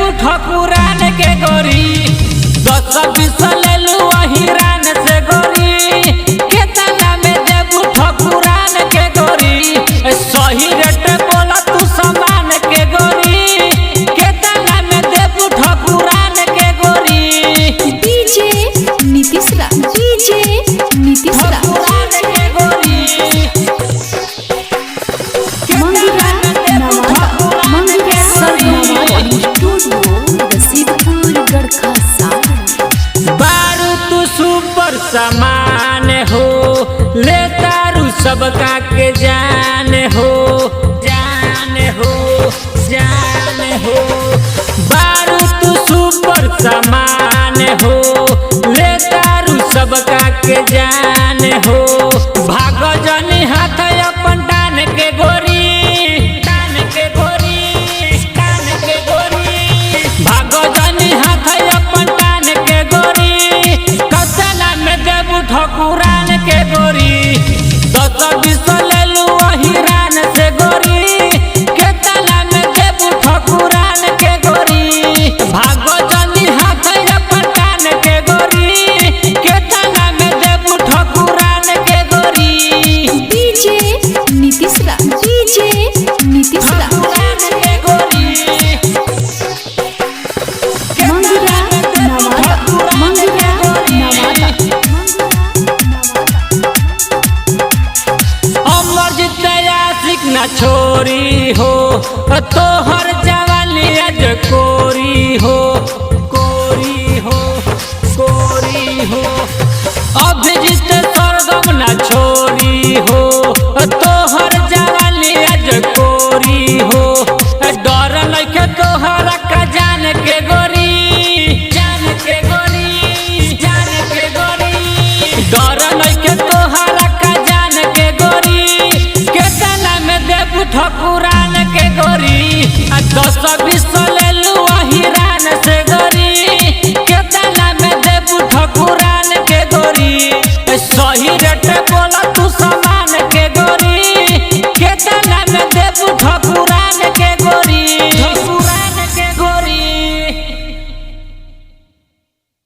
देबू ठकुरान के गोरी 10-20 ले लू हिरान से गोरी केतना में देबू ठकुरान के गोरी सही रेट बोला तू सामान के गोरी केतना में देबू ठकुरान के गोरी डीजे नीतीश रा ठकुरान के गोरी बारू तू सुपर सामान हो ले तारू सबका के जान हो बारू तू सुपर सामान हो